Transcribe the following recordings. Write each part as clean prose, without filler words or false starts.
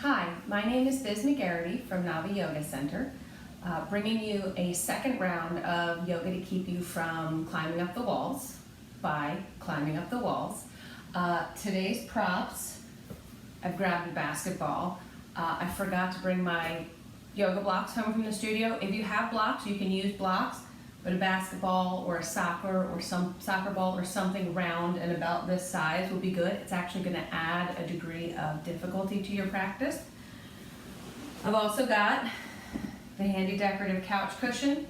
Hi, my name is Magarity from Navi Yoga Center, bringing you a second round of yoga to keep you from climbing up the walls by climbing up the walls. Today's props, I've grabbed a basketball. I forgot to bring my yoga blocks home from the studio. If you have blocks, you can use blocks, but a basketball or a soccer or some soccer ball or something round and about this size will be good. It's actually going to add a degree of difficulty to your practice. I've also got the handy decorative couch cushion,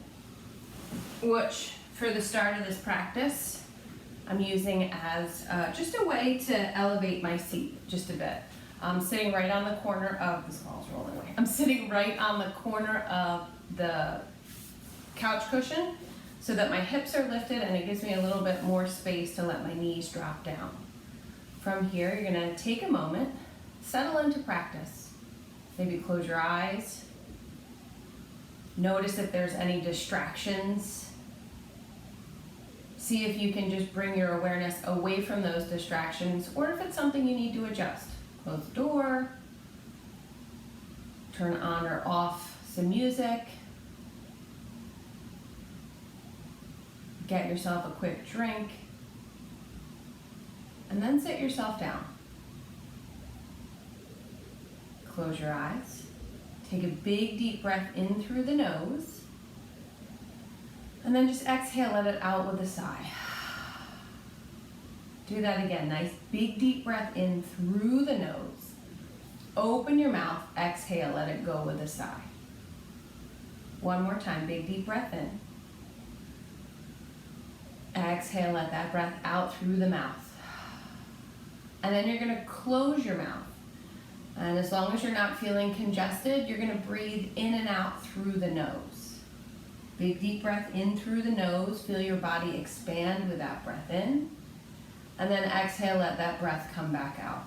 which for the start of this practice, I'm using as just a way to elevate my seat just a bit. I'm sitting right on the corner of, this ball's rolling away. I'm sitting right on the corner of the couch cushion so that my hips are lifted and it gives me a little bit more space to let my knees drop down. From here, you're gonna take a moment, settle into practice. Maybe close your eyes. Notice if there's any distractions. See if you can just bring your awareness away from those distractions, or if it's something you need to adjust. Close the door, turn on or off some music, get yourself a quick drink, and then sit yourself down. Close your eyes, take a big deep breath in through the nose, and then just exhale, let it out with a sigh. Do that again, nice big deep breath in through the nose. Open your mouth, exhale, let it go with a sigh. One more time, big deep breath in. Exhale, let that breath out through the mouth. And then you're gonna close your mouth. And as long as you're not feeling congested, you're gonna breathe in and out through the nose. Big deep breath in through the nose, feel your body expand with that breath in. And then exhale, let that breath come back out.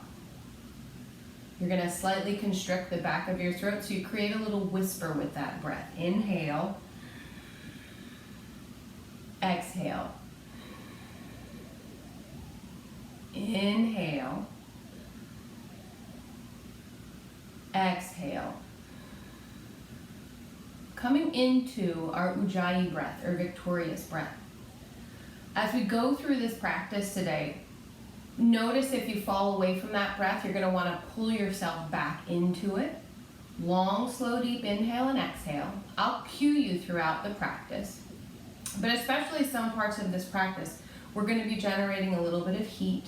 You're gonna slightly constrict the back of your throat so you create a little whisper with that breath. Inhale. Exhale. Inhale. Exhale. Coming into our Ujjayi breath, or victorious breath. As we go through this practice today, notice if you fall away from that breath, you're going to want to pull yourself back into it. Long, slow, deep inhale and exhale. I'll cue you throughout the practice, but especially some parts of this practice, we're going to be generating a little bit of heat.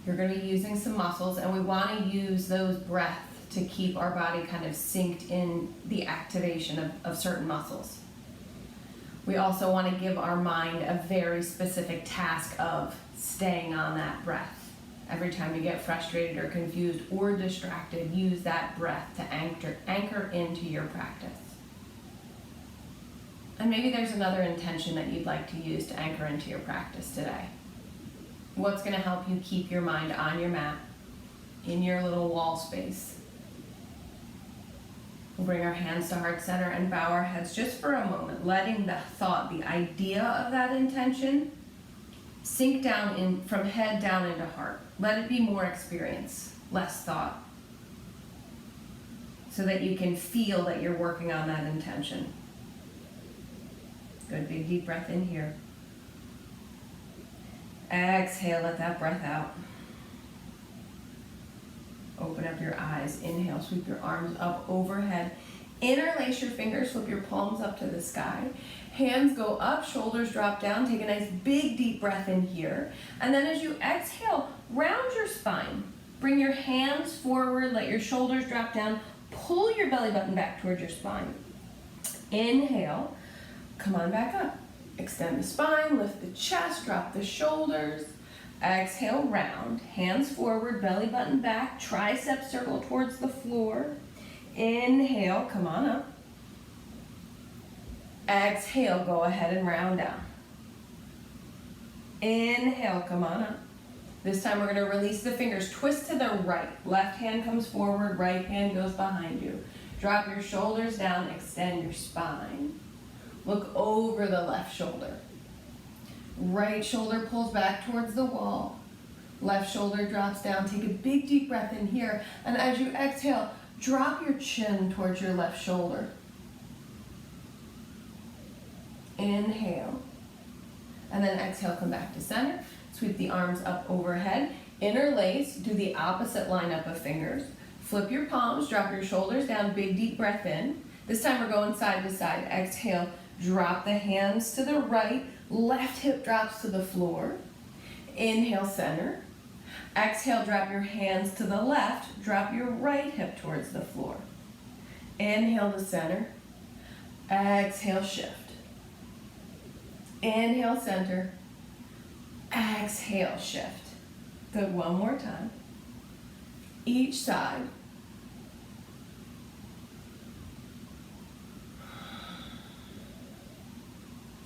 You're going to be using some muscles, and we want to use those breaths to keep our body kind of synced in the activation of certain muscles. We also want to give our mind a very specific task of staying on that breath. Every time you get frustrated or confused or distracted, use that breath to anchor into your practice. And maybe there's another intention that you'd like to use to anchor into your practice today. What's going to help you keep your mind on your mat, in your little wall space? We'll bring our hands to heart center and bow our heads just for a moment, letting the thought, the idea of that intention, sink down from head down into heart. Let it be more experience, less thought, so that you can feel that you're working on that intention. Good, big deep breath in here. Exhale, let that breath out. Open up your eyes. Inhale, sweep your arms up overhead. Interlace your fingers, flip your palms up to the sky. Hands go up, shoulders drop down. Take a nice big deep breath in here. And then as you exhale, round your spine. Bring your hands forward, let your shoulders drop down. Pull your belly button back towards your spine. Inhale, come on back up. Extend the spine, lift the chest, drop the shoulders. Exhale, round, hands forward, belly button back, triceps circle towards the floor. Inhale, come on up. Exhale, go ahead and round down. Inhale, come on up. This time we're going to release the fingers, twist to the right. Left hand comes forward, right hand goes behind you. Drop your shoulders down, extend your spine. Look over the left shoulder. Right shoulder pulls back towards the wall. Left shoulder drops down. Take a big deep breath in here. And as you exhale, Drop your chin towards your left shoulder. Inhale. And then exhale, come back to center. Sweep the arms up overhead. Interlace, do the opposite lineup of fingers. Flip your palms, drop your shoulders down, big deep breath in. This time we're going side to side. Exhale, drop the hands to the right, left hip drops to the floor. Inhale, center. Exhale, drop your hands to the left, drop your right hip towards the floor. Inhale to center. Exhale, shift. Inhale, center. Exhale, shift. Good, one more time. Each side.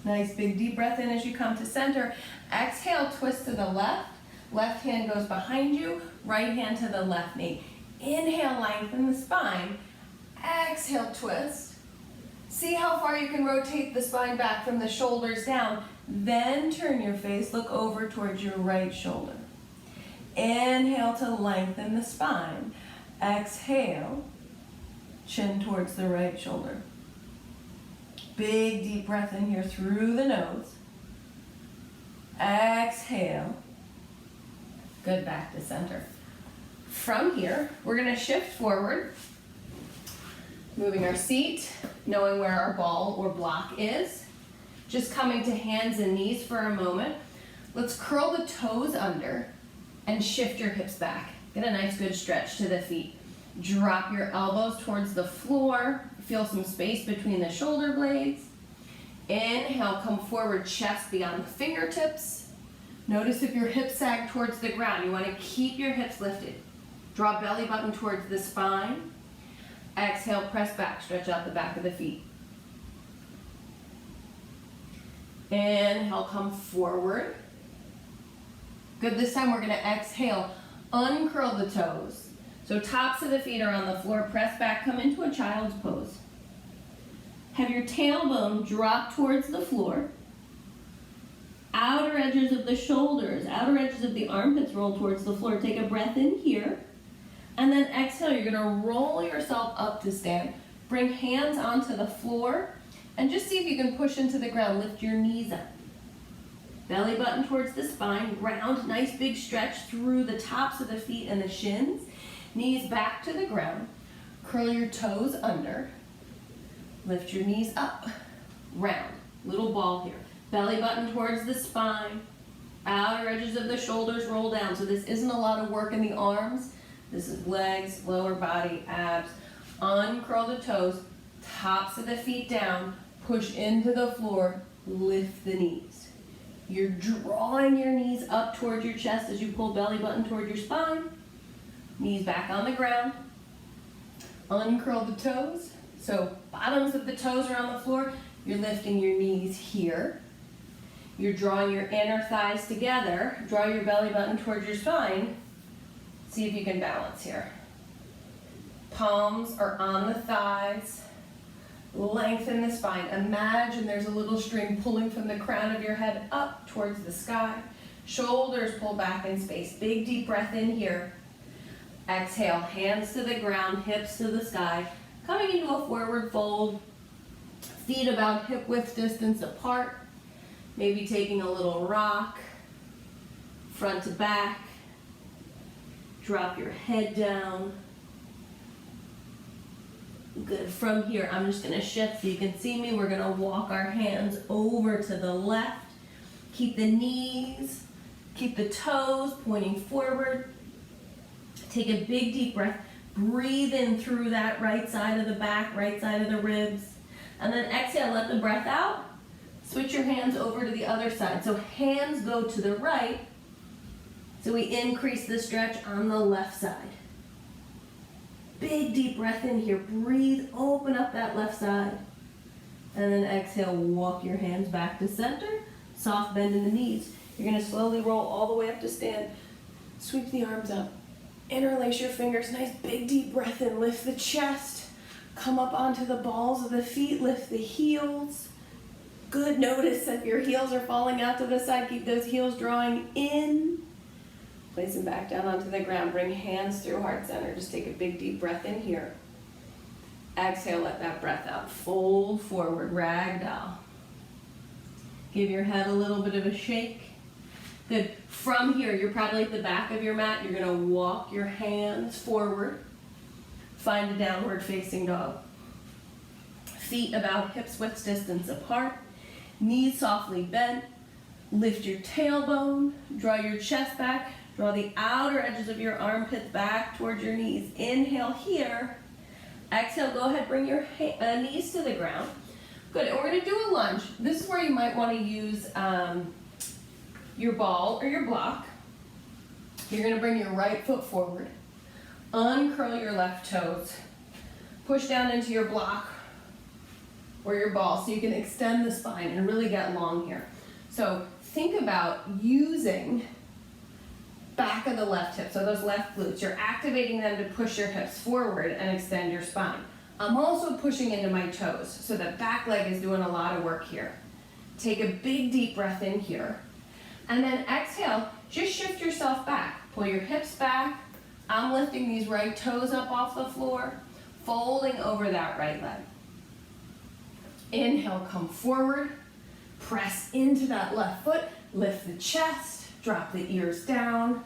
Nice big deep breath in as you come to center. Exhale, twist to the left. Left hand goes behind you, right hand to the left knee. Inhale, lengthen the spine. Exhale, twist. See how far you can rotate the spine back from the shoulders down. Then turn your face, look over towards your right shoulder. Inhale to lengthen the spine. Exhale, chin towards the right shoulder. Big deep breath in here through the nose. Exhale. Good, back to center. From here, we're gonna shift forward, moving our seat, knowing where our ball or block is. Just coming to hands and knees for a moment. Let's curl the toes under and shift your hips back. Get a nice good stretch to the feet. Drop your elbows towards the floor. Feel some space between the shoulder blades. Inhale, come forward, chest beyond the fingertips. Notice if your hips sag towards the ground. You want to keep your hips lifted. Draw belly button towards the spine. Exhale, press back, stretch out the back of the feet. Inhale, come forward. Good, this time we're going to exhale, uncurl the toes. So tops of the feet are on the floor, press back, come into a child's pose. Have your tailbone drop towards the floor. Outer edges of the shoulders, outer edges of the armpits roll towards the floor. Take a breath in here. And then exhale, you're gonna roll yourself up to stand. Bring hands onto the floor and just see if you can push into the ground. Lift your knees up. Belly button towards the spine, ground, nice big stretch through the tops of the feet and the shins. Knees back to the ground. Curl your toes under. Lift your knees up. Round, little ball here. Belly button towards the spine. Outer edges of the shoulders roll down. So this isn't a lot of work in the arms. This is legs, lower body, abs. Uncurl the toes, tops of the feet down, push into the floor, lift the knees. You're drawing your knees up towards your chest as you pull belly button toward your spine. Knees back on the ground. Uncurl the toes. So bottoms of the toes are on the floor. You're lifting your knees here. You're drawing your inner thighs together. Draw your belly button towards your spine. See if you can balance here. Palms are on the thighs. Lengthen the spine. Imagine there's a little string pulling from the crown of your head up towards the sky. Shoulders pull back in space. Big deep breath in here. Exhale, hands to the ground, hips to the sky. Coming into a forward fold. Feet about hip width distance apart. Maybe taking a little rock. Front to back. Drop your head down. Good. From here, I'm just going to shift so you can see me. We're going to walk our hands over to the left. Keep the knees, keep the toes pointing forward. Take a big deep breath. Breathe in through that right side of the back, right side of the ribs. And then exhale, let the breath out. Switch your hands over to the other side. So hands go to the right. So we increase the stretch on the left side. Big deep breath in here. Breathe, open up that left side. And then exhale, walk your hands back to center. Soft bend in the knees. You're going to slowly roll all the way up to stand. Sweep the arms up. Interlace your fingers. Nice big deep breath in. Lift the chest. Come up onto the balls of the feet. Lift the heels. Good. Notice if your heels are falling out to the side. Keep those heels drawing in. Place them back down onto the ground. Bring hands through heart center. Just take a big deep breath in here. Exhale, let that breath out. Fold forward, ragdoll. Give your head a little bit of a shake. Good. From here, you're probably at the back of your mat. You're going to walk your hands forward. Find a downward facing dog. Feet about hips width distance apart. Knees softly bent. Lift your tailbone. Draw your chest back. Draw the outer edges of your armpits back towards your knees. Inhale here. Exhale, go ahead, bring your knees to the ground. Good, and we're gonna do a lunge. This is where you might wanna use your ball or your block. You're gonna bring your right foot forward. Uncurl your left toes. Push down into your block or your ball so you can extend the spine and really get long here. So think about using back of the left hip, so those left glutes, you're activating them to push your hips forward and extend your spine. I'm also pushing into my toes, so the back leg is doing a lot of work here. Take a big deep breath in here, and then exhale, just shift yourself back. Pull your hips back. I'm lifting these right toes up off the floor, folding over that right leg. Inhale, come forward, press into that left foot, lift the chest, drop the ears down.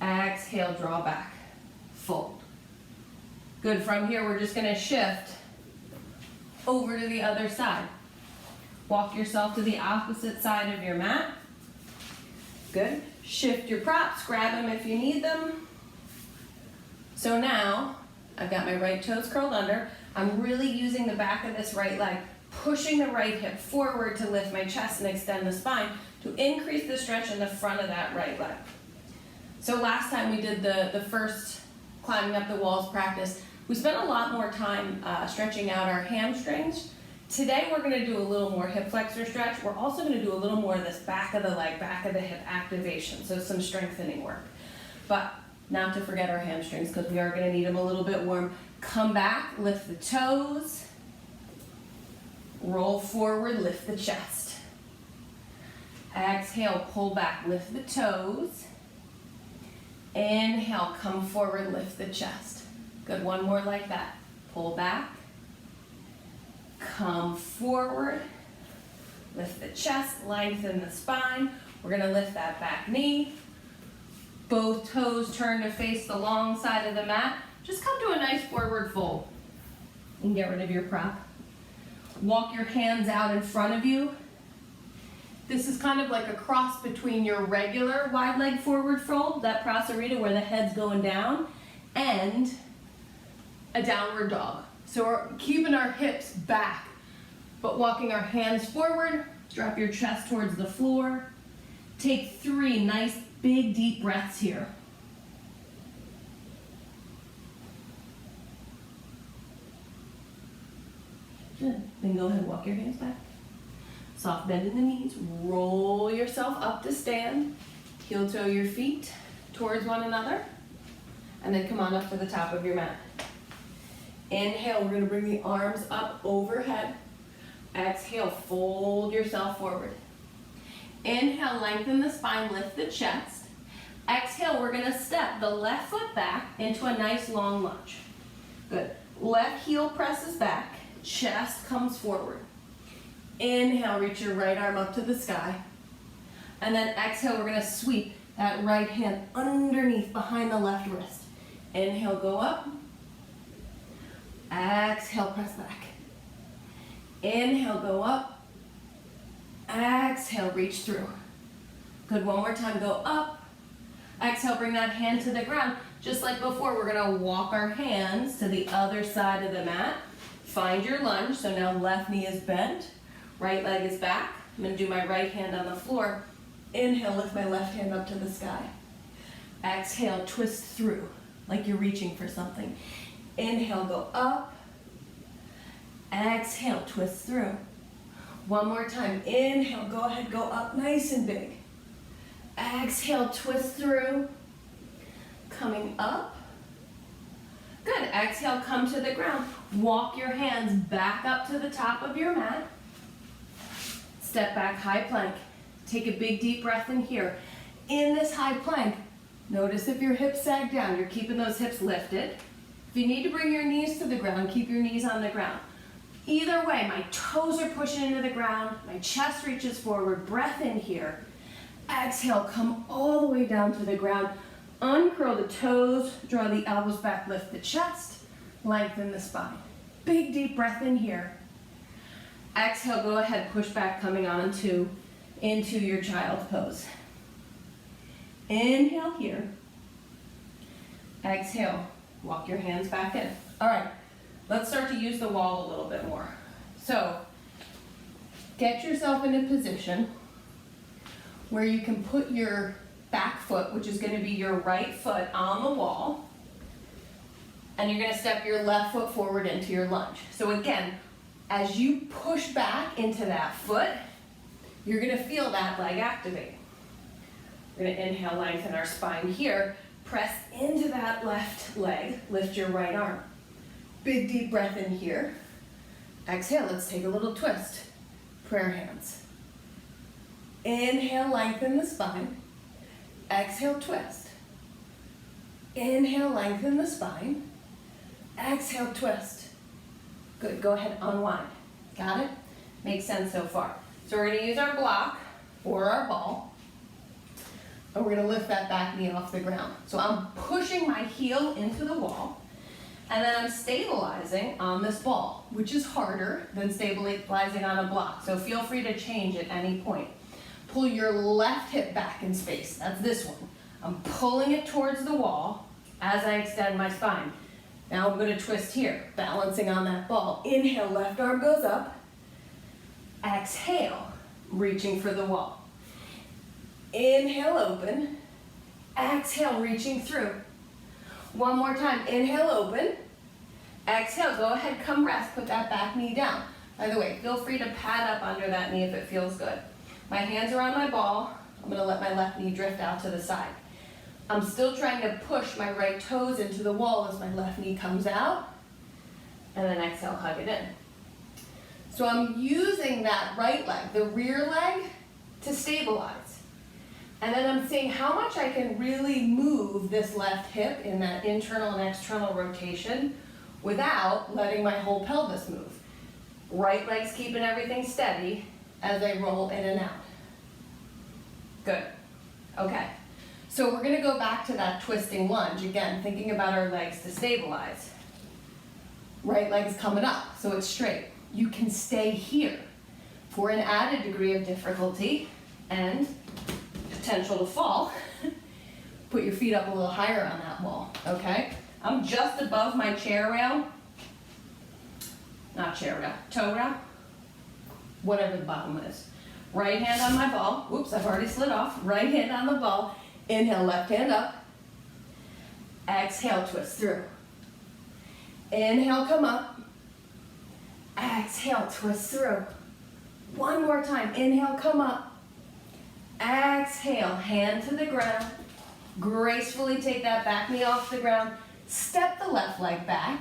Exhale, draw back, fold. Good, from here we're just gonna shift over to the other side. Walk yourself to the opposite side of your mat. Good, shift your props, grab them if you need them. So now, I've got my right toes curled under. I'm really using the back of this right leg, pushing the right hip forward to lift my chest and extend the spine to increase the stretch in the front of that right leg. So last time we did the first climbing up the walls practice, we spent a lot more time stretching out our hamstrings. Today we're gonna do a little more hip flexor stretch. We're also gonna do a little more of this back of the leg, back of the hip activation, so some strengthening work. But not to forget our hamstrings, because we are gonna need them a little bit warm. Come back, lift the toes, roll forward, lift the chest. Exhale, pull back, lift the toes. Inhale, come forward, lift the chest. Good, one more like that. Pull back, come forward, lift the chest, lengthen the spine. We're gonna lift that back knee. Both toes turn to face the long side of the mat. Just come to a nice forward fold and get rid of your prop. Walk your hands out in front of you. This is kind of like a cross between your regular wide leg forward fold, that prasarita where the head's going down, and a downward dog. So we're keeping our hips back, but walking our hands forward. Drop your chest towards the floor. Take 3 nice big deep breaths here. Good. Then go ahead and walk your hands back. Soft bend in the knees. Roll yourself up to stand. Heel toe your feet towards one another. And then come on up to the top of your mat. Inhale, we're going to bring the arms up overhead. Exhale, fold yourself forward. Inhale, lengthen the spine, lift the chest. Exhale, we're going to step the left foot back into a nice long lunge. Good. Left heel presses back. Chest comes forward. Inhale, reach your right arm up to the sky. And then exhale, we're gonna sweep that right hand underneath behind the left wrist. Inhale, go up. Exhale, press back. Inhale, go up. Exhale, reach through. Good, one more time, go up. Exhale, bring that hand to the ground. Just like before, we're gonna walk our hands to the other side of the mat. Find your lunge, so now left knee is bent, right leg is back. I'm gonna do my right hand on the floor. Inhale, lift my left hand up to the sky. Exhale, twist through, like you're reaching for something. Inhale, go up. Exhale, twist through. One more time, inhale, go ahead, go up nice and big. Exhale, twist through. Coming up. Good, exhale, come to the ground. Walk your hands back up to the top of your mat. Step back, high plank. Take a big deep breath in here. In this high plank, notice if your hips sag down, you're keeping those hips lifted. If you need to bring your knees to the ground, keep your knees on the ground. Either way, my toes are pushing into the ground, my chest reaches forward, breath in here. Exhale, come all the way down to the ground. Uncurl the toes, draw the elbows back, lift the chest, lengthen the spine. Big deep breath in here. Exhale, go ahead, push back, coming on into your child's pose. Inhale here. Exhale, walk your hands back in. All right, let's start to use the wall a little bit more. So, get yourself in a position where you can put your back foot, which is going to be your right foot, on the wall, and you're going to step your left foot forward into your lunge. So again, as you push back into that foot, you're going to feel that leg activate. We're going to inhale, lengthen our spine here, press into that left leg, lift your right arm. Big deep breath in here. Exhale, let's take a little twist. Prayer hands. Inhale, lengthen the spine. Exhale, twist. Inhale, lengthen the spine. Exhale, twist. Good, go ahead, unwind. Got it? Makes sense so far. So we're gonna use our block or our ball, and we're gonna lift that back knee off the ground. So I'm pushing my heel into the wall, and then I'm stabilizing on this ball, which is harder than stabilizing on a block. So feel free to change at any point. Pull your left hip back in space. That's this one. I'm pulling it towards the wall as I extend my spine. Now I'm going to twist here, balancing on that ball. Inhale, left arm goes up. Exhale, reaching for the wall. Inhale, open. Exhale, reaching through. One more time. Inhale, open. Exhale, go ahead, come rest. Put that back knee down. By the way, feel free to pad up under that knee if it feels good. My hands are on my ball. I'm going to let my left knee drift out to the side. I'm still trying to push my right toes into the wall as my left knee comes out. And then exhale, hug it in. So I'm using that right leg, the rear leg, to stabilize. And then I'm seeing how much I can really move this left hip in that internal and external rotation without letting my whole pelvis move. Right leg's keeping everything steady as I roll in and out. Good. Okay. So we're going to go back to that twisting lunge. Again, thinking about our legs to stabilize. Right leg's coming up, so it's straight. You can stay here for an added degree of difficulty and potential to fall. Put your feet up a little higher on that wall, okay? I'm just above my chair rail. Not chair rail, toe rail. Whatever the bottom is. Right hand on my ball. Whoops, I've already slid off. Right hand on the ball. Inhale, left hand up. Exhale, twist through. Inhale, come up. Exhale, twist through. One more time. Inhale, come up. Exhale, hand to the ground. Gracefully take that back knee off the ground. Step the left leg back.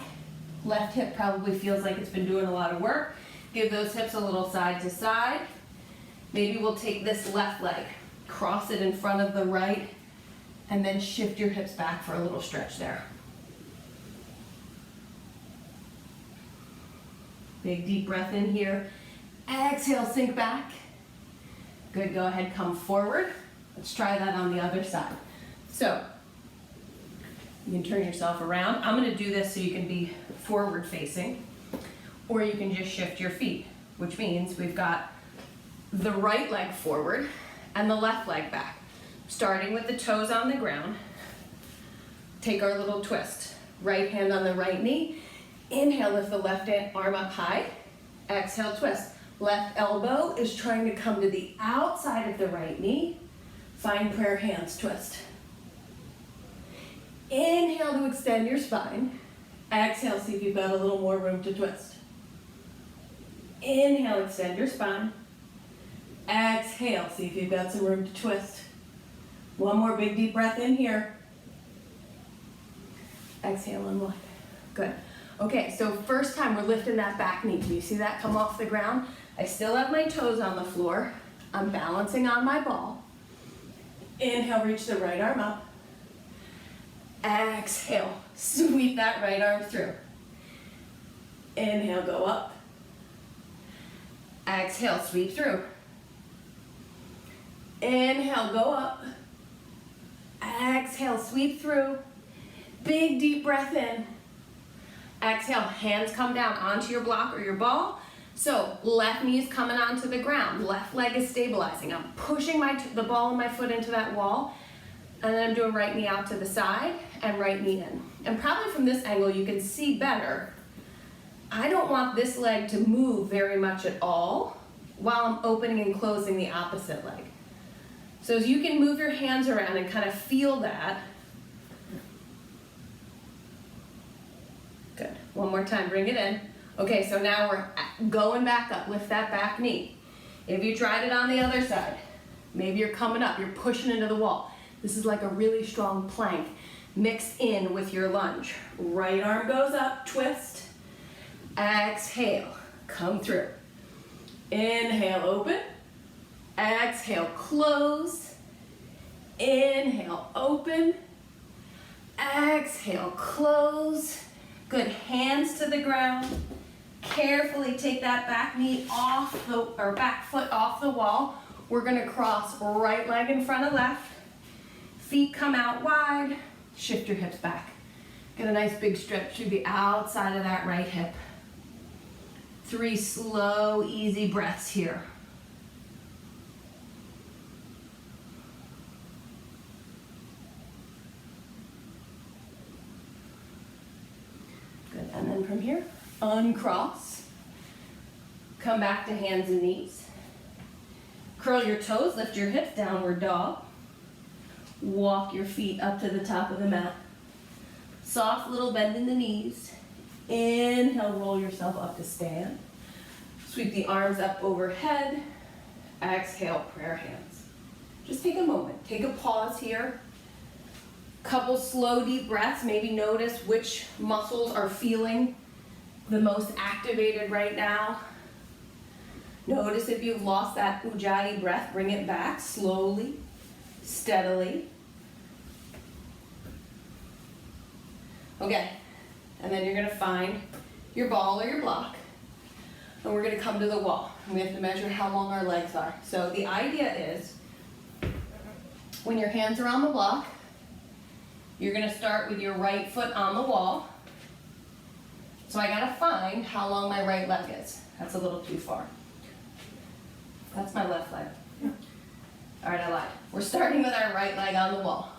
Left hip probably feels like it's been doing a lot of work. Give those hips a little side to side. Maybe we'll take this left leg, cross it in front of the right, and then shift your hips back for a little stretch there. Big deep breath in here. Exhale, sink back. Good, go ahead, come forward. Let's try that on the other side. So, you can turn yourself around. I'm gonna do this so you can be forward facing, or you can just shift your feet, which means we've got the right leg forward and the left leg back. Starting with the toes on the ground, take our little twist. Right hand on the right knee. Inhale, lift the left arm up high. Exhale, twist. Left elbow is trying to come to the outside of the right knee. Find prayer hands, twist. Inhale to extend your spine. Exhale, see if you've got a little more room to twist. Inhale, extend your spine. Exhale, see if you've got some room to twist. One more big deep breath in here. Exhale, unwind. Good. Okay, so first time we're lifting that back knee. Do you see that come off the ground? I still have my toes on the floor. I'm balancing on my ball. Inhale, reach the right arm up. Exhale, sweep that right arm through. Inhale, go up. Exhale, sweep through. Inhale, go up. Exhale, sweep through. Big deep breath in. Exhale, hands come down onto your block or your ball. So left knee is coming onto the ground, left leg is stabilizing. I'm pushing the ball of my foot into that wall, and then I'm doing right knee out to the side and right knee in. And probably from this angle you can see better. I don't want this leg to move very much at all while I'm opening and closing the opposite leg. So as you can move your hands around and kind of feel that. Good. One more time, bring it in. Okay, so now we're going back up. Lift that back knee. If you tried it on the other side, maybe you're coming up, you're pushing into the wall. This is like a really strong plank mixed in with your lunge. Right arm goes up, twist. Exhale, come through. Inhale, open. Exhale, close. Inhale, open. Exhale, close. Good, hands to the ground. Carefully take that back knee off or back foot off the wall. We're gonna cross right leg in front of left. Feet come out wide. Shift your hips back. Get a nice big stretch through the outside of that right hip. 3 slow, easy breaths here. Good, and then from here, uncross. Come back to hands and knees. Curl your toes, lift your hips, downward dog. Walk your feet up to the top of the mat. Soft little bend in the knees. Inhale, roll yourself up to stand. Sweep the arms up overhead. Exhale, prayer hands. Just take a moment, take a pause here. Couple slow, deep breaths. Maybe notice which muscles are feeling the most activated right now. Notice if you've lost that ujjayi breath, bring it back slowly, steadily. Okay, and then you're gonna find your ball or your block, and we're gonna come to the wall. And we have to measure how long our legs are. So the idea is, when your hands are on the block, you're gonna start with your right foot on the wall. So I gotta find how long my right leg is. That's a little too far. That's my left leg. All right, I lied. We're starting with our right leg on the wall.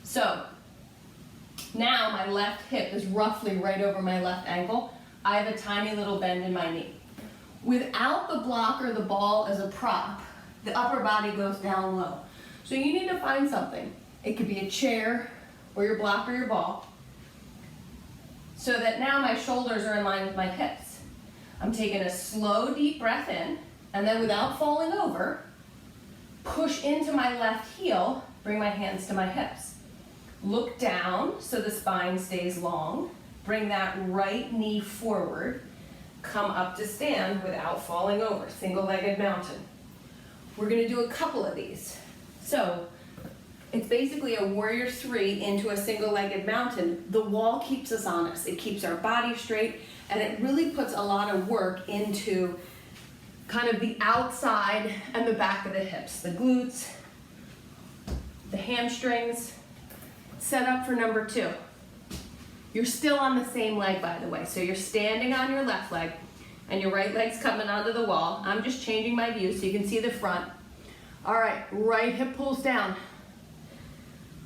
So now my left hip is roughly right over my left ankle. I have a tiny little bend in my knee. Without the block or the ball as a prop, the upper body goes down low. So you need to find something. It could be a chair or your block or your ball, so that now my shoulders are in line with my hips. I'm taking a slow, deep breath in, and then without falling over, push into my left heel, bring my hands to my hips. Look down so the spine stays long. Bring that right knee forward. Come up to stand without falling over. Single-legged mountain. We're gonna do a couple of these. So it's basically a warrior 3 into a single-legged mountain. The wall keeps us honest. It keeps our body straight, and it really puts a lot of work into kind of the outside and the back of the hips, the glutes, the hamstrings. Set up for number 2. You're still on the same leg, by the way. So you're standing on your left leg and your right leg's coming onto the wall. I'm just changing my view so you can see the front. All right, right hip pulls down.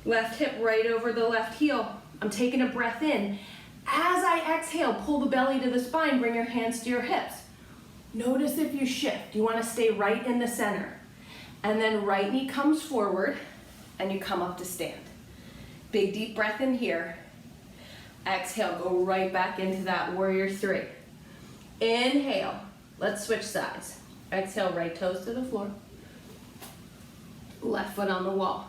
Left hip right over the left heel. I'm taking a breath in. As I exhale, pull the belly to the spine, bring your hands to your hips. Notice if you shift. You want to stay right in the center. And then right knee comes forward and you come up to stand. Big deep breath in here. Exhale, go right back into that warrior 3. Inhale, let's switch sides. Exhale, right toes to the floor. Left foot on the wall.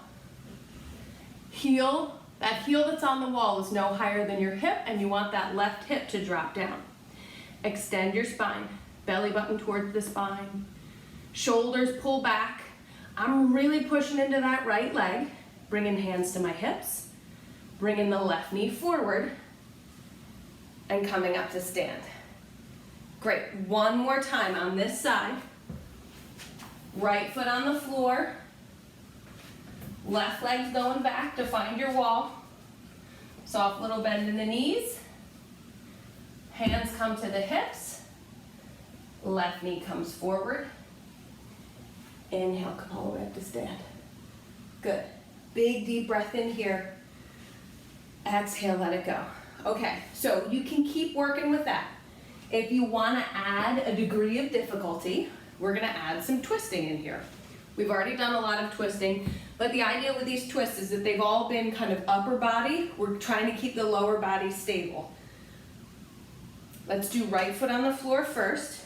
Heel, that heel that's on the wall is no higher than your hip, and you want that left hip to drop down. Extend your spine, belly button towards the spine. Shoulders pull back. I'm really pushing into that right leg, bringing hands to my hips. Bringing the left knee forward and coming up to stand. Great, one more time on this side. Right foot on the floor. Left leg's going back to find your wall. Soft little bend in the knees. Hands come to the hips. Left knee comes forward. Inhale, come all the way up to stand. Good. Big deep breath in here. Exhale, let it go. Okay, so you can keep working with that. If you want to add a degree of difficulty, we're going to add some twisting in here. We've already done a lot of twisting, but the idea with these twists is that they've all been kind of upper body. We're trying to keep the lower body stable. Let's do right foot on the floor first,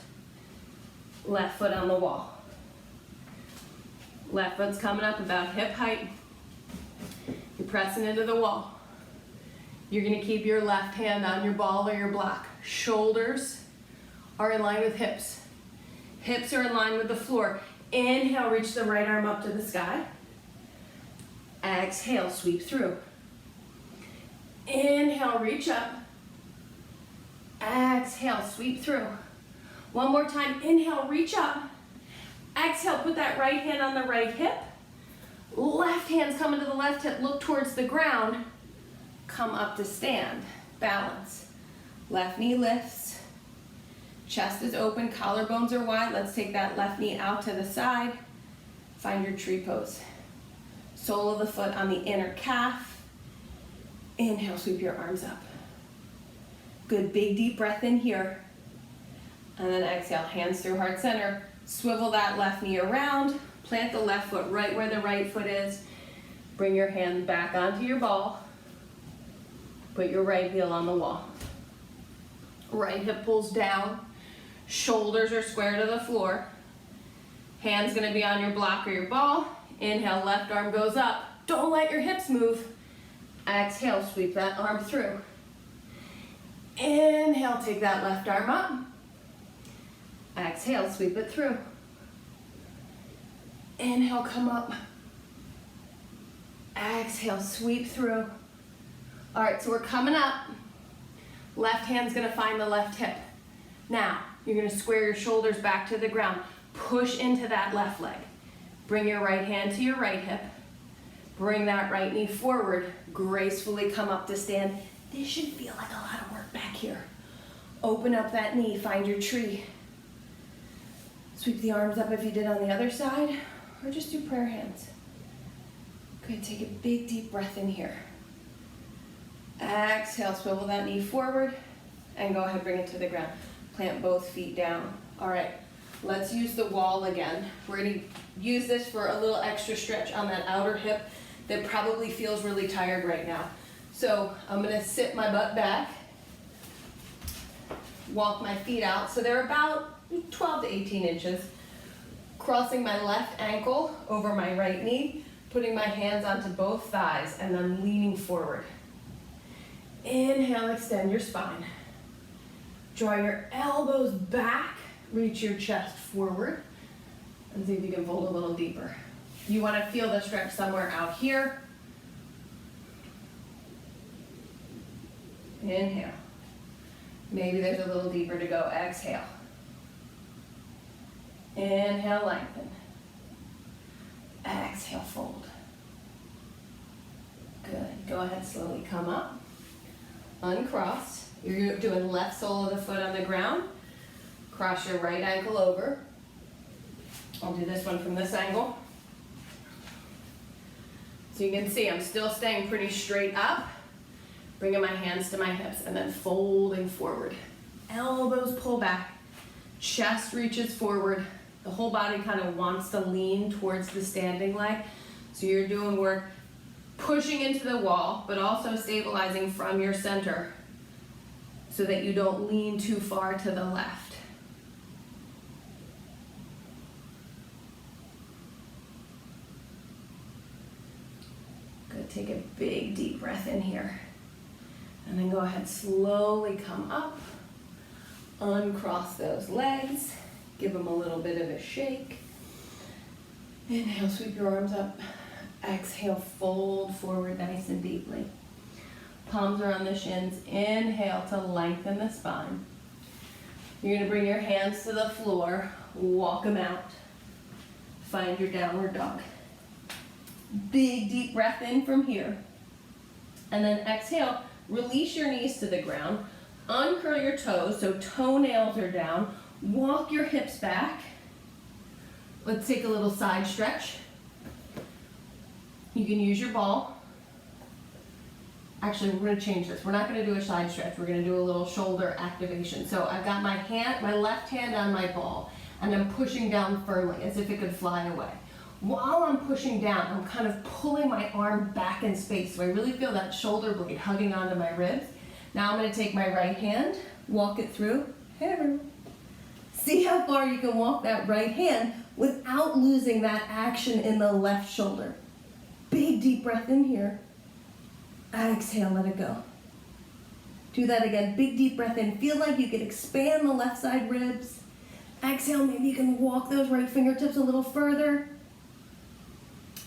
left foot on the wall. Left foot's coming up about hip height. You're pressing into the wall. You're going to keep your left hand on your ball or your block. Shoulders are in line with hips. Hips are in line with the floor. Inhale, reach the right arm up to the sky. Exhale, sweep through. Inhale, reach up. Exhale, sweep through. One more time, inhale, reach up. Exhale, put that right hand on the right hip. Left hand's coming to the left hip, look towards the ground. Come up to stand, balance. Left knee lifts. Chest is open, collarbones are wide. Let's take that left knee out to the side. Find your tree pose. Sole of the foot on the inner calf. Inhale, sweep your arms up. Good, big deep breath in here. And then exhale, hands through heart center. Swivel that left knee around. Plant the left foot right where the right foot is. Bring your hand back onto your ball. Put your right heel on the wall. Right hip pulls down. Shoulders are square to the floor. Hand's gonna be on your block or your ball. Inhale, left arm goes up. Don't let your hips move. Exhale, sweep that arm through. Inhale, take that left arm up. Exhale, sweep it through. Inhale, come up. Exhale, sweep through. All right, so we're coming up. Left hand's gonna find the left hip. Now, you're gonna square your shoulders back to the ground. Push into that left leg. Bring your right hand to your right hip. Bring that right knee forward. Gracefully come up to stand. This should feel like a lot of work back here. Open up that knee, find your tree. Sweep the arms up if you did on the other side, or just do prayer hands. Good, take a big deep breath in here. Exhale, swivel that knee forward, and go ahead, bring it to the ground. Plant both feet down. All right, let's use the wall again. We're gonna use this for a little extra stretch on that outer hip that probably feels really tired right now. So I'm gonna sit my butt back, walk my feet out. So they're about 12 to 18 inches. Crossing my left ankle over my right knee, putting my hands onto both thighs, and then leaning forward. Inhale, extend your spine. Draw your elbows back, reach your chest forward, and see if you can fold a little deeper. You want to feel the stretch somewhere out here. Inhale. Maybe there's a little deeper to go. Exhale. Inhale, lengthen. Exhale, fold. Good. Go ahead, slowly come up. Uncross. You're doing left sole of the foot on the ground. Cross your right ankle over. I'll do this one from this angle. So you can see I'm still staying pretty straight up. Bringing my hands to my hips and then folding forward. Elbows pull back. Chest reaches forward. The whole body kind of wants to lean towards the standing leg. So you're doing work pushing into the wall, but also stabilizing from your center so that you don't lean too far to the left. Good, take a big deep breath in here. And then go ahead, slowly come up, uncross those legs, give them a little bit of a shake. Inhale, sweep your arms up. Exhale, fold forward nice and deeply. palms are on the shins. Inhale to lengthen the spine. You're gonna bring your hands to the floor, walk them out. Find your downward dog. Big deep breath in from here. And then exhale, release your knees to the ground. Uncurl your toes, so toenails are down. Walk your hips back. Let's take a little side stretch. You can use your ball. Actually, we're gonna change this. We're not gonna do a side stretch. We're gonna do a little shoulder activation. So I've got my left hand on my ball, and I'm pushing down firmly as if it could fly away. While I'm pushing down, I'm kind of pulling my arm back in space. So I really feel that shoulder blade hugging onto my ribs. Now I'm gonna take my right hand, walk it through. Hey everyone. See how far you can walk that right hand without losing that action in the left shoulder. Big deep breath in here. Exhale, let it go. Do that again, big deep breath in. Feel like you can expand the left side ribs. Exhale, maybe you can walk those right fingertips a little further.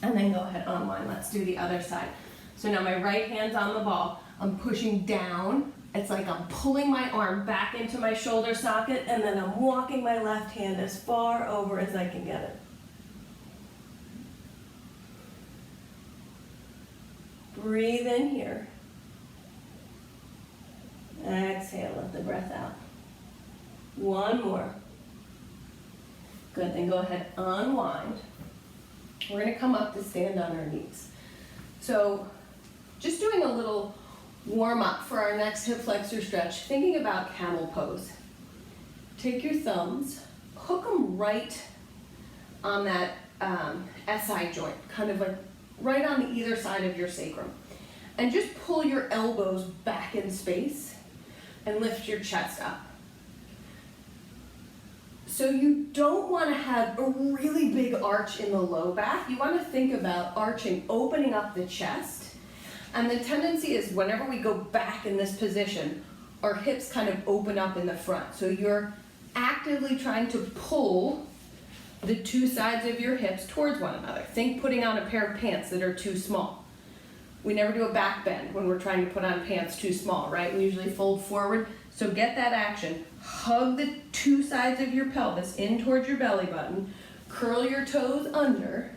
And then go ahead, unwind. Let's do the other side. So now my right hand's on the ball. I'm pushing down. It's like I'm pulling my arm back into my shoulder socket, and then I'm walking my left hand as far over as I can get it. Breathe in here. Exhale, let the breath out. One more. Good, then go ahead, unwind. We're gonna come up to stand on our knees. So just doing a little warm up for our next hip flexor stretch, thinking about camel pose. Take your thumbs, hook them right on that SI joint, kind of like right on the either side of your sacrum. And just pull your elbows back in space and lift your chest up. So you don't want to have a really big arch in the low back. You want to think about arching, opening up the chest. And the tendency is whenever we go back in this position, our hips kind of open up in the front. So you're actively trying to pull the two sides of your hips towards one another. Think putting on a pair of pants that are too small. We never do a back bend when we're trying to put on pants too small, right? We usually fold forward. So get that action. Hug the two sides of your pelvis in towards your belly button. Curl your toes under.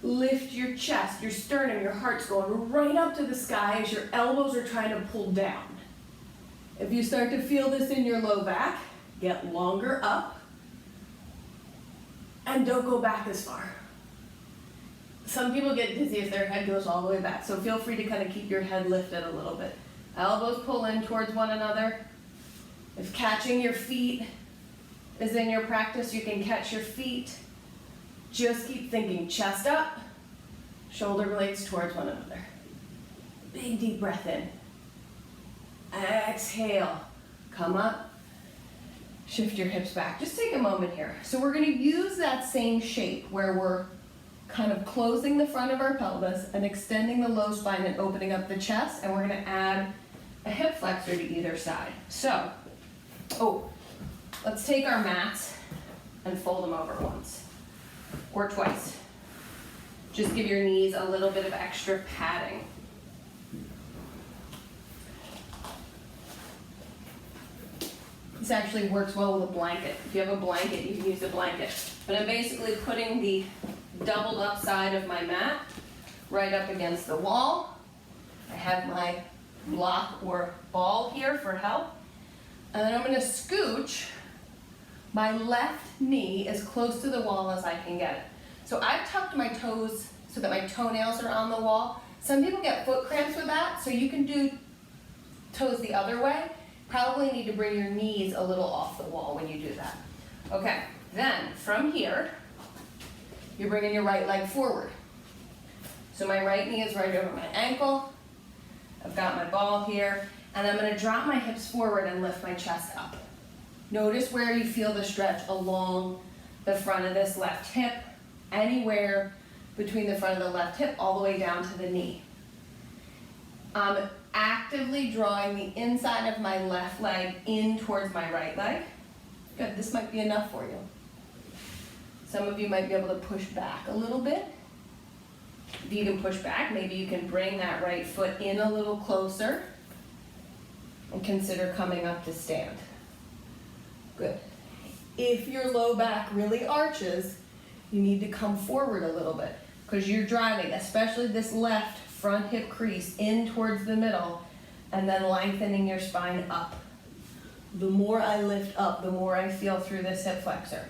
Lift your chest, your sternum, your heart's going right up to the sky as your elbows are trying to pull down. If you start to feel this in your low back, get longer up and don't go back as far. Some people get dizzy if their head goes all the way back, so feel free to kind of keep your head lifted a little bit. Elbows pull in towards one another. If catching your feet is in your practice, you can catch your feet. Just keep thinking chest up, shoulder blades towards one another. Big deep breath in. Exhale, come up, shift your hips back. Just take a moment here. So we're gonna use that same shape where we're kind of closing the front of our pelvis and extending the low spine and opening up the chest, and we're gonna add a hip flexor to either side. So, let's take our mats and fold them over once or twice. Just give your knees a little bit of extra padding. This actually works well with a blanket. If you have a blanket, you can use a blanket. But I'm basically putting the doubled up side of my mat right up against the wall. I have my block or ball here for help. And then I'm gonna scooch my left knee as close to the wall as I can get it. So I've tucked my toes so that my toenails are on the wall. Some people get foot cramps with that, so you can do toes the other way. Probably need to bring your knees a little off the wall when you do that. Okay, then from here, you're bringing your right leg forward. So my right knee is right over my ankle. I've got my ball here, and I'm gonna drop my hips forward and lift my chest up. Notice where you feel the stretch along the front of this left hip, anywhere between the front of the left hip all the way down to the knee. I'm actively drawing the inside of my left leg in towards my right leg. Good, this might be enough for you. Some of you might be able to push back a little bit. If you can push back, maybe you can bring that right foot in a little closer and consider coming up to stand. Good. If your low back really arches, you need to come forward a little bit because you're driving, especially this left front hip crease in towards the middle and then lengthening your spine up. The more I lift up, the more I feel through this hip flexor.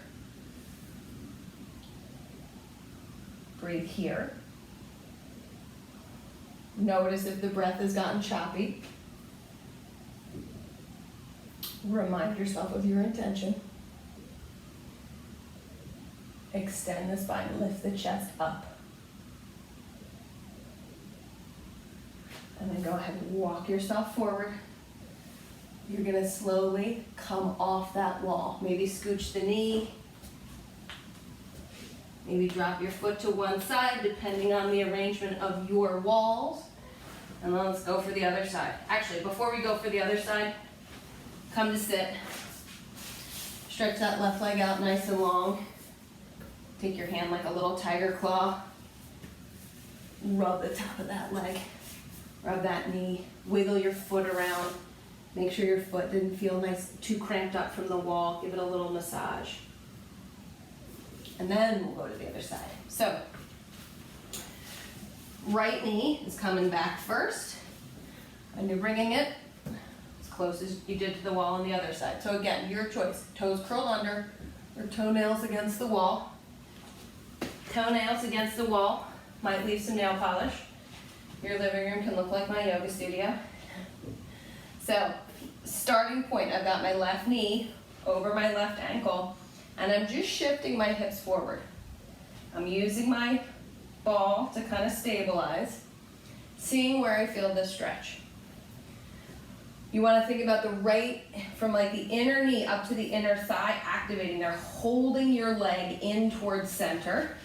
Breathe here. Notice if the breath has gotten choppy. Remind yourself of your intention. Extend the spine, lift the chest up. And then go ahead and walk yourself forward. You're gonna slowly come off that wall. Maybe scooch the knee. Maybe drop your foot to one side, depending on the arrangement of your walls. And then let's go for the other side. Actually, before we go for the other side, come to sit. Stretch that left leg out nice and long. Take your hand like a little tiger claw. Rub the top of that leg. Rub that knee. Wiggle your foot around. Make sure your foot didn't feel nice, too cramped up from the wall. Give it a little massage. And then we'll go to the other side. So, right knee is coming back first. And you're bringing it as close as you did to the wall on the other side. So again, your choice. Toes curled under or toenails against the wall. Toenails against the wall. Might leave some nail polish. Your living room can look like my yoga studio. So, starting point, I've got my left knee over my left ankle, and I'm just shifting my hips forward. I'm using my ball to kind of stabilize, seeing where I feel this stretch. You want to think about the right, from like the inner knee up to the inner thigh, activating there, holding your leg in towards center.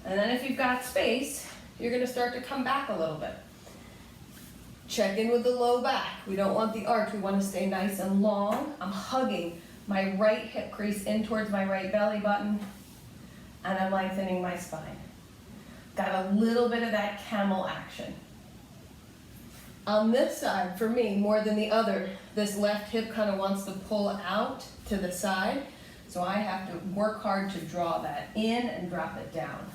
And then if you've got space, you're going to start to come back a little bit. Check in with the low back. We don't want the arch. We want to stay nice and long. I'm hugging my right hip crease in towards my right belly button, and I'm lengthening my spine. Got a little bit of that camel action. On this side, for me, more than the other, this left hip kind of wants to pull out to the side, so I have to work hard to draw that in and drop it down,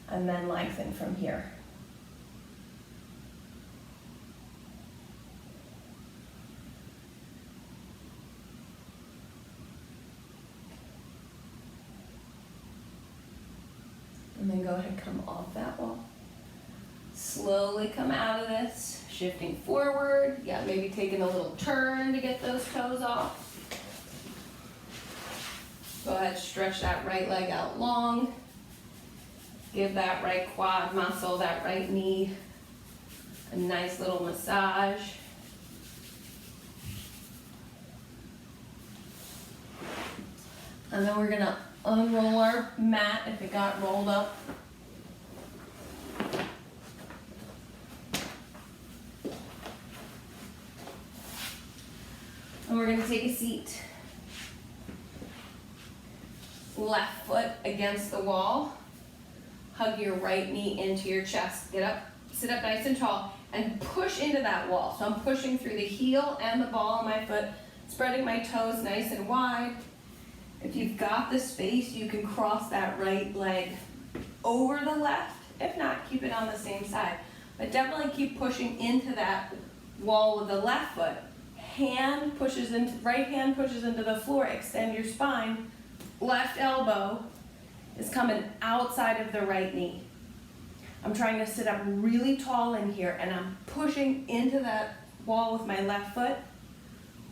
and then lengthen from here. And then go ahead and come off that wall. Slowly come out of this, shifting forward. Yeah, maybe taking a little turn to get those toes off. Go ahead, stretch that right leg out long. Give that right quad muscle, that right knee, a nice little massage. And then we're gonna unroll our mat if it got rolled up. And we're gonna take a seat. Left foot against the wall. Hug your right knee into your chest. Get up, sit up nice and tall, and push into that wall. So I'm pushing through the heel and the ball of my foot, spreading my toes nice and wide. If you've got the space, you can cross that right leg over the left. If not, keep it on the same side. But definitely keep pushing into that wall with the left foot. Hand pushes into, right hand pushes into the floor, extend your spine. Left elbow is coming outside of the right knee. I'm trying to sit up really tall in here, and I'm pushing into that wall with my left foot,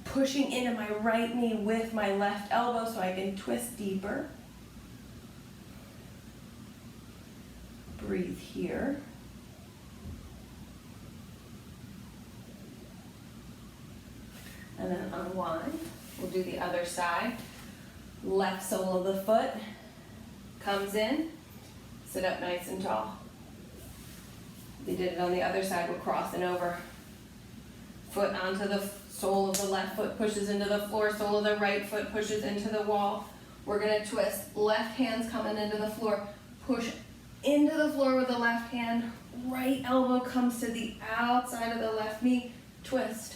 pushing into my right knee with my left elbow so I can twist deeper. Breathe here. And then unwind. We'll do the other side. Left sole of the foot comes in. Sit up nice and tall. We did it on the other side. We're crossing over. Foot onto the sole of the left foot pushes into the floor. Sole of the right foot pushes into the wall. We're going to twist. Left hand's coming into the floor. Push into the floor with the left hand. Right elbow comes to the outside of the left knee. Twist.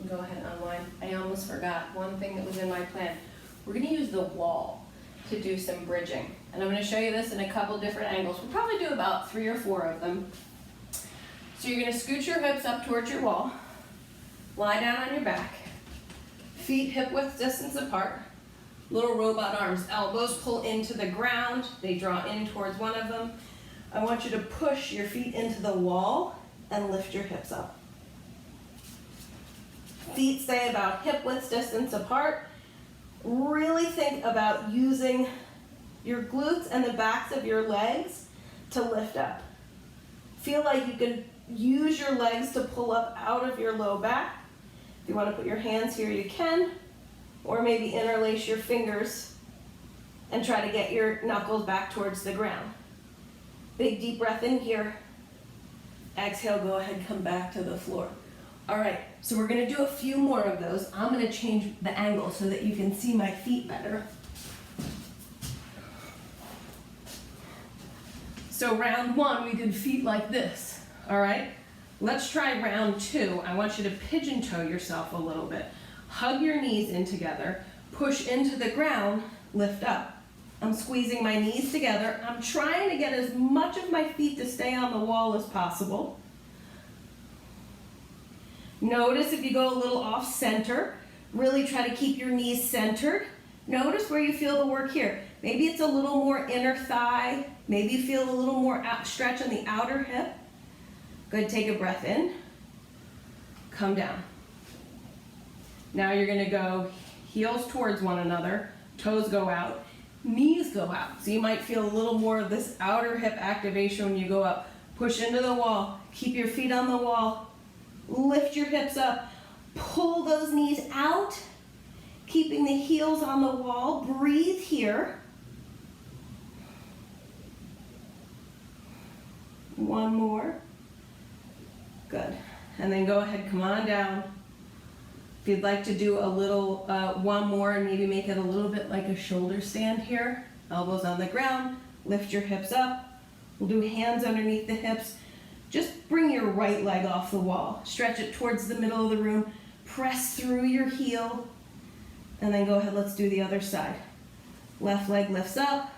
Go ahead and unwind. I almost forgot one thing that was in my plan. We're going to use the wall to do some bridging. And I'm going to show you this in a couple different angles. We'll probably do about 3 or 4 of them. So you're going to scoot your hips up towards your wall. Lie down on your back. Feet hip width distance apart. Little robot arms. Elbows pull into the ground. They draw in towards one of them. I want you to push your feet into the wall and lift your hips up. Feet stay about hip width distance apart. Really think about using your glutes and the backs of your legs to lift up. Feel like you can use your legs to pull up out of your low back. If you want to put your hands here, you can. Or maybe interlace your fingers and try to get your knuckles back towards the ground. Big deep breath in here. Exhale, go ahead, come back to the floor. All right, so we're gonna do a few more of those. I'm gonna change the angle so that you can see my feet better. So round 1, we did feet like this, all right? Let's try round 2. I want you to pigeon toe yourself a little bit. Hug your knees in together, push into the ground, lift up. I'm squeezing my knees together. I'm trying to get as much of my feet to stay on the wall as possible. Notice if you go a little off center, really try to keep your knees centered. Notice where you feel the work here. Maybe it's a little more inner thigh. Maybe you feel a little more stretch on the outer hip. Good, take a breath in. Come down. Now you're gonna go heels towards one another, toes go out, knees go out. So you might feel a little more of this outer hip activation when you go up. Push into the wall, keep your feet on the wall. Lift your hips up, pull those knees out, keeping the heels on the wall. Breathe here. One more. Good. And then go ahead, come on down. If you'd like to do a little, one more and maybe make it a little bit like a shoulder stand here. Elbows on the ground, lift your hips up. We'll do hands underneath the hips. Just bring your right leg off the wall. Stretch it towards the middle of the room. Press through your heel. And then go ahead, let's do the other side. Left leg lifts up.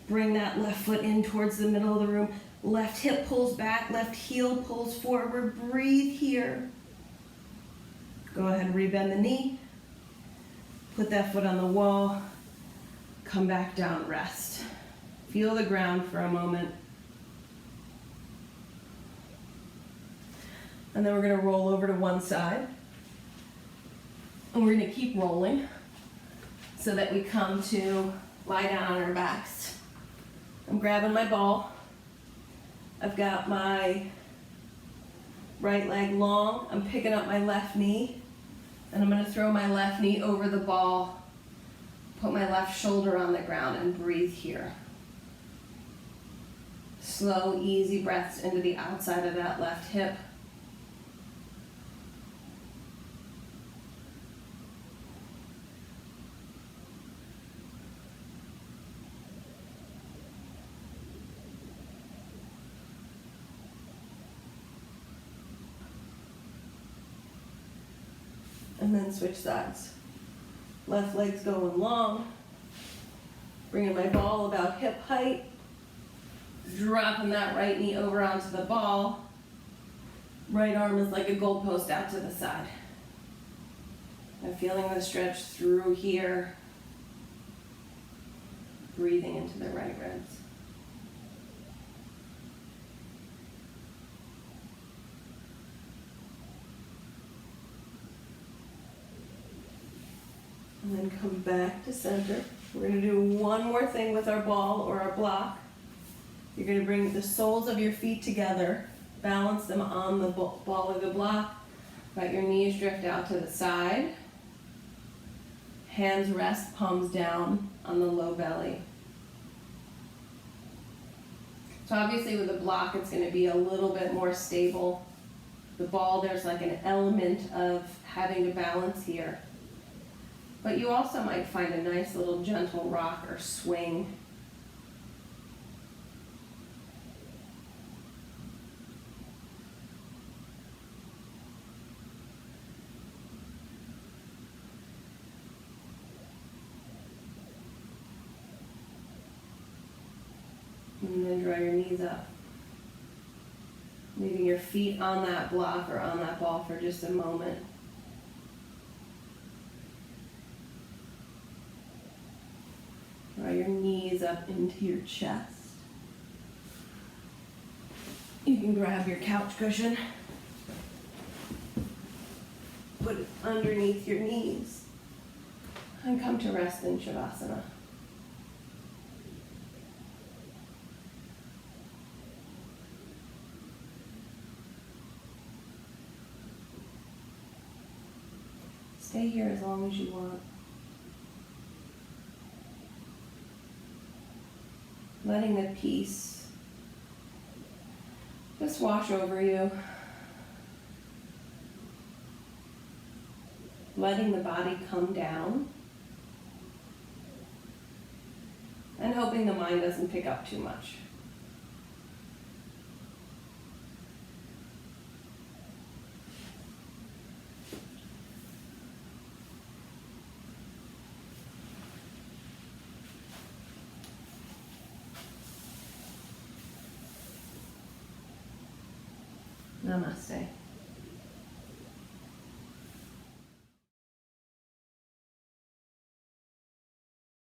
Bring that left foot in towards the middle of the room. Left hip pulls back, left heel pulls forward. Breathe here. Go ahead and rebend the knee. Put that foot on the wall. Come back down, rest. Feel the ground for a moment. And then we're going to roll over to one side. And we're going to keep rolling so that we come to lie down on our backs. I'm grabbing my ball. I've got my right leg long. I'm picking up my left knee. And I'm going to throw my left knee over the ball. Put my left shoulder on the ground and breathe here. Slow, easy breaths into the outside of that left hip. And then switch sides. Left leg's going long. Bringing my ball about hip height. Dropping that right knee over onto the ball. Right arm is like a goalpost out to the side. I'm feeling the stretch through here. Breathing into the right ribs. And then come back to center. We're going to do one more thing with our ball or our block. You're going to bring the soles of your feet together, balance them on the ball or the block. Let your knees drift out to the side. Hands rest, palms down on the low belly. So obviously with the block, it's going to be a little bit more stable. The ball, there's like an element of having to balance here. But you also might find a nice little gentle rock or swing. And then draw your knees up. Leaving your feet on that block or on that ball for just a moment. Draw your knees up into your chest. You can grab your couch cushion. Put it underneath your knees. And come to rest in Shavasana. Stay here as long as you want. Letting the peace just wash over you. Letting the body come down. And hoping the mind doesn't pick up too much. Namaste.